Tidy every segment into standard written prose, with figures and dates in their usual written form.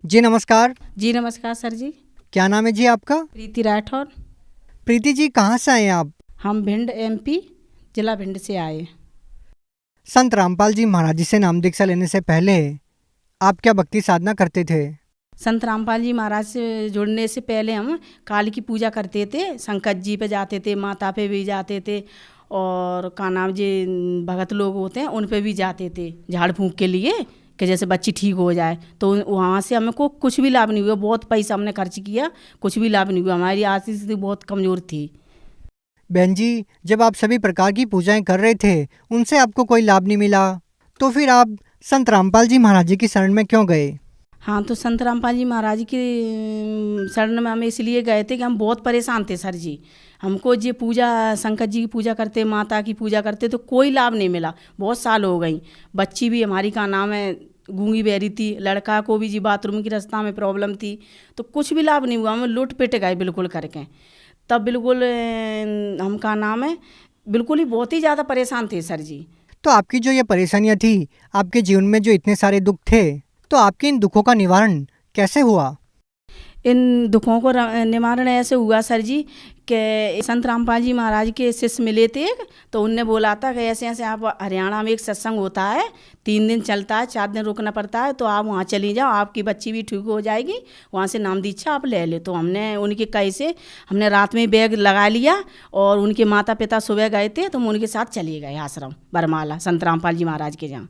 जी नमस्कार। जी नमस्कार सर जी। क्या नाम है जी आपका? प्रीति राठौर। प्रीति जी, कहाँ से आए हैं आप? हम भिंड एमपी जिला भिंड से आए। संत रामपाल जी महाराज जी से नाम दीक्षा लेने से पहले आप क्या भक्ति साधना करते थे? संत रामपाल जी महाराज से जुड़ने से पहले हम काली की पूजा करते थे, संकट जी पे जाते थे, माता पे भी जाते थे और का नाम जी भगत लोग होते हैं उन पे भी जाते थे झाड़ फूंक के लिए कि जैसे बच्ची ठीक हो जाए। तो वहाँ से हमको कुछ भी लाभ नहीं हुआ, बहुत पैसा हमने खर्च किया, कुछ भी लाभ नहीं हुआ, हमारी आर्थिक स्थिति बहुत कमज़ोर थी। बहन जी, जब आप सभी प्रकार की पूजाएं कर रहे थे उनसे आपको कोई लाभ नहीं मिला, तो फिर आप संत रामपाल जी महाराज जी की शरण में क्यों गए? हाँ, तो संत रामपाल जी महाराज की शरण में हम इसलिए गए थे कि हम बहुत परेशान थे सर जी। हमको ये पूजा शंकर जी की पूजा करते, माता की पूजा करते तो कोई लाभ नहीं मिला, बहुत साल हो गई। बच्ची भी हमारी का नाम है गूंगी बहरी थी, लड़का को भी जी बाथरूम की रास्ता में प्रॉब्लम थी, तो कुछ भी लाभ नहीं हुआ, हम लुट पिट गए बिल्कुल करके। तब बिल्कुल हम का नाम है बिल्कुल ही बहुत ही ज़्यादा परेशान थे सर जी। तो आपकी जो ये परेशानियां थी, आपके जीवन में जो इतने सारे दुख थे, तो आपके इन दुखों का निवारण कैसे हुआ? इन दुखों को निवारण ऐसे हुआ सर जी कि संत रामपाल जी महाराज के शिष्य मिले थे एक, तो उनने बोला था कि ऐसे ऐसे आप हरियाणा में एक सत्संग होता है, 3 दिन चलता है, 4 दिन रुकना पड़ता है, तो आप वहाँ चली जाओ, आपकी बच्ची भी ठीक हो जाएगी, वहाँ से नाम दीक्षा आप ले ले। तो हमने उनके कहे से हमने रात में बैग लगा लिया और उनके माता पिता सुबह गए थे तो हम उनके साथ चले गए आश्रम बरमाला संत रामपाल जी महाराज के जहाँ।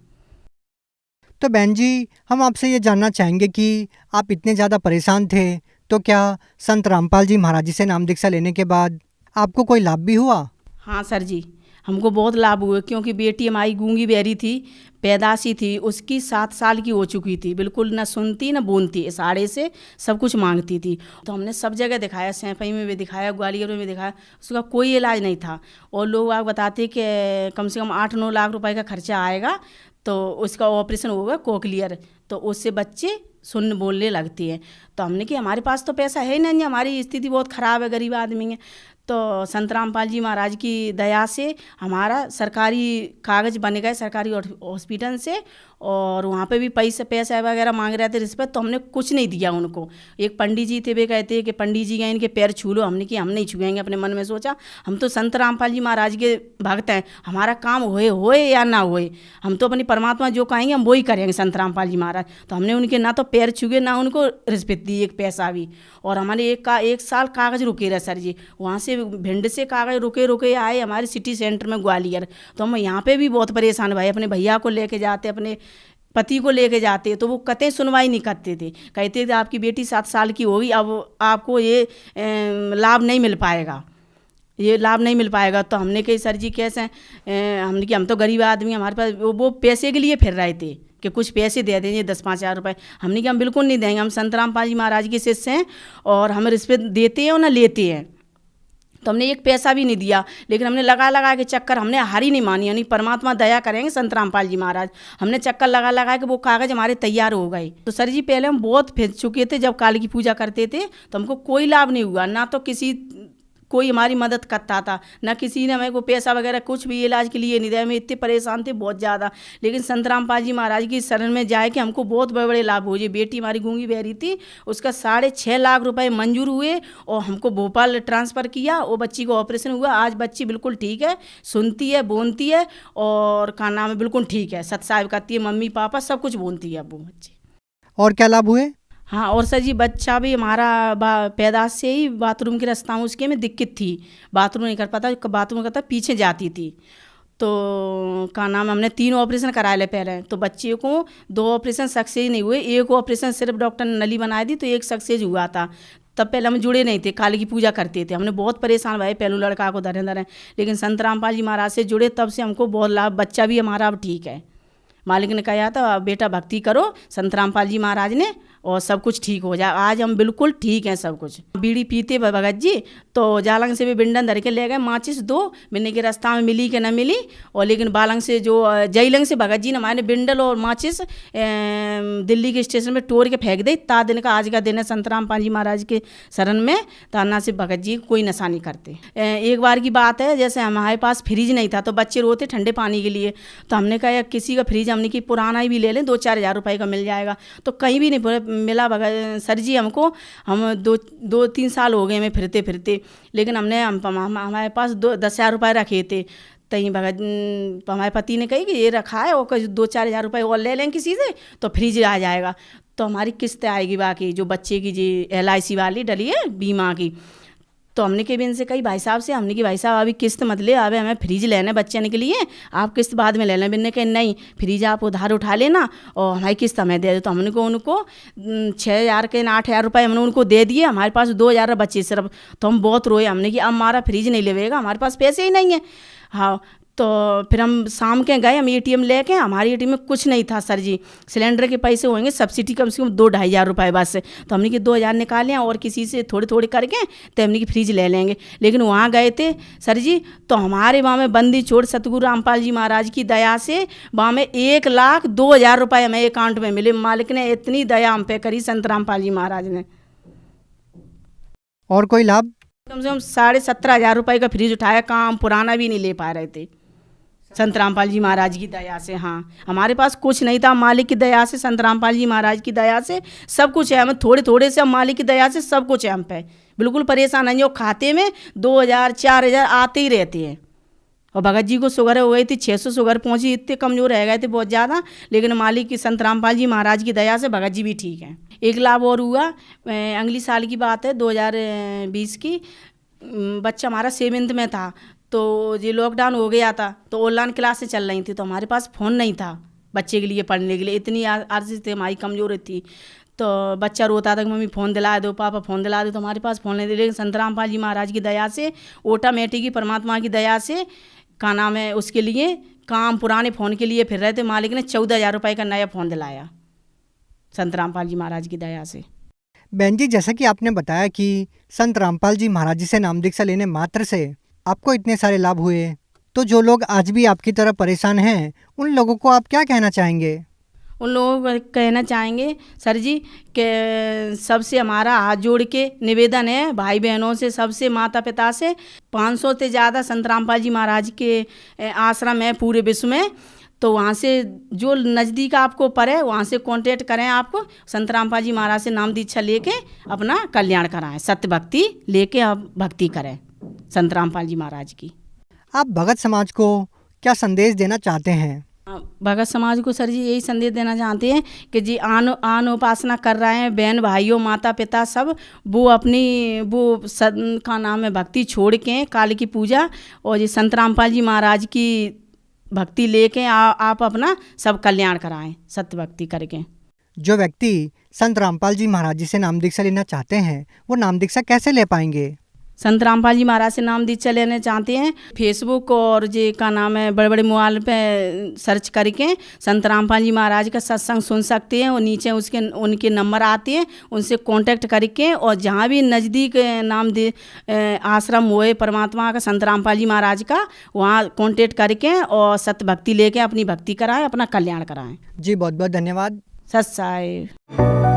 तो बहन जी, हम आपसे ये जानना चाहेंगे कि आप इतने ज़्यादा परेशान थे, तो क्या संत रामपाल जी महाराज जी से नाम दीक्षा लेने के बाद आपको कोई लाभ भी हुआ? हाँ सर जी, हमको बहुत लाभ हुए क्योंकि बेटी हमारी गूंगी बहरी थी, पैदाशी थी, उसकी 7 साल की हो चुकी थी, बिल्कुल न सुनती न बोलती, इशारे से सब कुछ मांगती थी। तो हमने सब जगह दिखाया, सैंपई में भी दिखाया, ग्वालियर में भी दिखाया, उसका कोई इलाज नहीं था। और लोग आग बताते कि कम से कम 8-9 लाख रुपए का खर्चा आएगा, तो उसका ऑपरेशन होगा कोकलियर, तो उससे बच्चे सुन बोलने लगती हैं। तो हमने कि हमारे पास तो पैसा है नहीं, हमारी स्थिति बहुत ख़राब है, गरीब आदमी है। तो संत रामपाल जी महाराज की दया से हमारा सरकारी कागज़ बन गए सरकारी हॉस्पिटल से, और वहाँ पे भी पैसा वगैरह मांग रहे थे रिश्वत, तो हमने कुछ नहीं दिया उनको। एक पंडित जी थे, वे कहते हैं कि पंडित जी गए इनके पैर छू लो, हमने कि हम नहीं छुएंगे। अपने मन में सोचा हम तो संत रामपाल जी महाराज के भक्त हैं, हमारा काम होए या ना होए, हम तो अपनी परमात्मा जो कहेंगे हम वही करेंगे संत रामपाल जी महाराज। तो हमने उनके ना तो पैर छुए ना उनको रिश्वत दी एक पैसा भी। और हमारे 1 साल कागज़ रुके रहे सर जी, वहाँ से भिंड से कागज़ रुके आए हमारे सिटी सेंटर में ग्वालियर। तो हम यहाँ पे भी बहुत परेशान भाई, अपने भैया को लेके जाते, अपने पति को लेके जाते, तो वो कतई सुनवाई नहीं करते थे, कहते थे आपकी बेटी 7 साल की होगी, अब आपको ये लाभ नहीं मिल पाएगा, ये लाभ नहीं मिल पाएगा। तो हमने कही सर जी कैसे, हमने कि हम तो गरीब आदमी, हमारे पास वो पैसे के लिए फिर रहे थे कि कुछ पैसे दे देंगे 10-5 हज़ार रुपये। हमने कि हम बिल्कुल नहीं देंगे, हम संत रामपाल जी महाराज के शिष्य हैं और हम रिश्वत देते हैं और ना लेते हैं। तो हमने एक पैसा भी नहीं दिया, लेकिन हमने लगा के चक्कर, हमने हारी नहीं मानी, यानी परमात्मा दया करेंगे संत रामपाल जी महाराज। हमने चक्कर लगा के वो कागज़ हमारे तैयार हो गए। तो सर जी पहले हम बहुत फिस चुके थे, जब काली की पूजा करते थे तो हमको कोई लाभ नहीं हुआ, ना तो कोई हमारी मदद करता था, ना किसी ने हमें को पैसा वगैरह कुछ भी इलाज के लिए नहीं दिया। हमें इतने परेशान थे बहुत ज़्यादा, लेकिन संत रामपाल जी महाराज की शरण में जाए कि हमको बहुत बड़े बड़े लाभ हुए। बेटी हमारी गूंगी बहरी थी, उसका 6.5 लाख रुपए मंजूर हुए और हमको भोपाल ट्रांसफ़र किया, वो बच्ची को ऑपरेशन हुआ। आज बच्ची बिल्कुल ठीक है, सुनती है, बोलती है और का नाम है बिल्कुल ठीक है, सत्साहिब करती है, मम्मी पापा सब कुछ बोलती है अब वो बच्ची। और क्या लाभ हुए? हाँ, और सर जी बच्चा भी हमारा पैदाश से ही बाथरूम की रास्ता में उसके में दिक्कत थी, बाथरूम नहीं कर पाता, बाथरूम करता पीछे जाती थी। तो का नाम हमने 3 ऑपरेशन कराए ले पहले, तो बच्चे को 2 ऑपरेशन सक्सेस नहीं हुए, एक ऑपरेशन सिर्फ डॉक्टर ने नली बनाई दी, तो एक सक्सेस हुआ था। तब पहले हम जुड़े नहीं थे, काली की पूजा करते थे, हमने बहुत परेशान भाई, पहलू लड़का को धरे, लेकिन संत रामपाल जी महाराज से जुड़े तब से हमको बहुत लाभ, बच्चा भी हमारा अब ठीक है। मालिक ने कहा था बेटा भक्ति करो संत रामपाल जी महाराज ने और सब कुछ ठीक हो जाए। आज हम बिल्कुल ठीक हैं सब कुछ। बीड़ी पीते भगत जी, तो जालंग से भी बिंडन धर के ले गए, माचिस 2 मिलने के रास्ता में मिली कि न मिली, और लेकिन बालंग से जो जयलंग से भगत जी ने हमारे बिंडल और माचिस दिल्ली के स्टेशन में टोर के फेंक दे। ता दिन का आज का दिन है संत रामपाल जी महाराज के शरण में, ताना से भगत जी कोई नशा नहीं करते। एक बार की बात है, जैसे हमारे पास फ्रिज नहीं था, तो बच्चे रोते ठंडे पानी के लिए, तो हमने कहा किसी का फ्रिज हमने कि पुराना ही भी ले लें, 2-4 हज़ार रुपये का मिल जाएगा। तो कहीं भी नहीं मिला सर जी हमको, हम दो तीन साल हो गए हमें फिरते फिरते, लेकिन हमारे पास 10,000 रुपये रखे थे। तहीं भगत हमारे पति ने कही कि ये रखा है और 2-4 हज़ार रुपये और ले लें किसी से तो फ्रिज आ जाएगा, तो हमारी किस्त आएगी बाकी जो बच्चे की जी LIC वाली डली है बीमा की। तो हमने के भी इनसे कही भाई साहब से, हमने कि भाई साहब अभी किस्त मत ले, अभी हमें फ्रिज लेना है बच्चे के लिए, आप किस्त बाद में ले लें। बिन्ने कहे नहीं, फ्रिज आप उधार उठा लेना और हमारी किस्त हमें दे दो। तो हमने को उनको 6,000 के 8,000 रुपये हमने उनको दे दिए, हमारे पास 2,000 बचे सिर्फ। तो हम बहुत रोए, हमने कि अब हमारा फ्रिज नहीं लेवेगा, हमारे पास पैसे ही नहीं है। हाँ, तो फिर हम शाम के गए, हम ATM लेके, हमारी ATM में कुछ नहीं था सर जी, सिलेंडर के पैसे होंगे सब्सिडी कम से कम 2-2.5 हज़ार रुपये बस। तो हमने कि 2,000 निकाले और किसी से थोड़े थोड़े करके तो हमने कि फ्रिज ले लेंगे। लेकिन वहाँ गए थे सर जी, तो हमारे वहाँ में बंदी छोड़ सतगुरु रामपाल जी महाराज की दया से वहाँ में 1,02,000 रुपये हमें अकाउंट में मिले। मालिक ने इतनी दया हम पे करी संत रामपाल जी महाराज ने। और कोई लाभ? कम से कम 17,500 रुपये का फ्रिज उठाया, काम पुराना भी नहीं ले पा रहे थे संत रामपाल जी महाराज की दया से। हाँ, हमारे पास कुछ नहीं था, मालिक की दया से, संत रामपाल जी महाराज की दया से सब कुछ है। हमें थोड़े थोड़े से मालिक की दया से सब कुछ है, हम पे बिल्कुल परेशान नहीं हो। खाते में 2,000-4,000 आते ही रहते हैं। और भगत जी को शुगर हो गई थी, 600 शुगर पहुंची, इतने कमज़ोर रह गए थे बहुत ज़्यादा, लेकिन मालिक की संत रामपाल जी महाराज की दया से भगत जी भी ठीक हैं। एक लाभ और हुआ, अगली साल की बात है 2020 की, बच्चा हमारा 7th में था, तो ये लॉकडाउन हो गया था, तो ऑनलाइन क्लासेस चल रही थी, तो हमारे पास फ़ोन नहीं था बच्चे के लिए पढ़ने के लिए, इतनी आर्थिक थी हमारी, कमज़ोर थी। तो बच्चा रोता था कि मम्मी फ़ोन दिला दो, पापा फ़ोन दिला दो, तो हमारे पास फ़ोन नहीं थे। लेकिन संत रामपाल जी महाराज की दया से, ऑटोमेटिक की परमात्मा की दया से, का नाम है, उसके लिए काम पुराने फ़ोन के लिए फिर रहे थे, मालिक ने 14,000 रुपये का नया फ़ोन दिलाया संत रामपाल जी महाराज की दया से। बहन जी, जैसा कि आपने बताया कि संत रामपाल जी महाराज जी से नाम दीक्षा लेने मात्र से आपको इतने सारे लाभ हुए, तो जो लोग आज भी आपकी तरह परेशान हैं उन लोगों को आप क्या कहना चाहेंगे? उन लोगों को कहना चाहेंगे सर जी कि सबसे हमारा हाथ जोड़ के निवेदन है, भाई बहनों से, सबसे, माता पिता से, 500 से ज़्यादा संत रामपाल जी महाराज के आश्रम है पूरे विश्व में, तो वहाँ से जो नज़दीक आपको पड़े वहाँ से कांटेक्ट करें, आपको संत रामपाल जी महाराज से नाम दीक्षा लेके अपना कल्याण कराएं, सत्य भक्ति लेके आप भक्ति करें संत रामपाल जी महाराज की। आप भगत समाज को क्या संदेश देना चाहते हैं? भगत समाज को सर जी यही संदेश देना चाहते हैं कि जी आन उपासना कर रहे हैं बहन भाइयों माता पिता सब, वो अपनी का नाम है भक्ति छोड़ के काल की पूजा और जी संत रामपाल जी महाराज की भक्ति लेके आप अपना सब कल्याण कराएं सत्य भक्ति करके। जो व्यक्ति संत रामपाल जी महाराज जी से नाम दीक्षा लेना चाहते हैं वो नाम दीक्षा कैसे ले पाएंगे? संत रामपाल जी महाराज से नाम दीक्षा लेना चाहते हैं, फेसबुक और जे का नाम है बड़े बड़े मोबाइल पे सर्च करके संत रामपाल जी महाराज का सत्संग सुन सकते हैं, और नीचे उनके नंबर आते हैं, उनसे कांटेक्ट करके, और जहाँ भी नज़दीक आश्रम हुए परमात्मा का संत रामपाल जी महाराज का, वहाँ कांटेक्ट करके और सत्य भक्ति लेके अपनी भक्ति कराएं, अपना कल्याण कराएं। जी बहुत बहुत धन्यवाद। सत साई।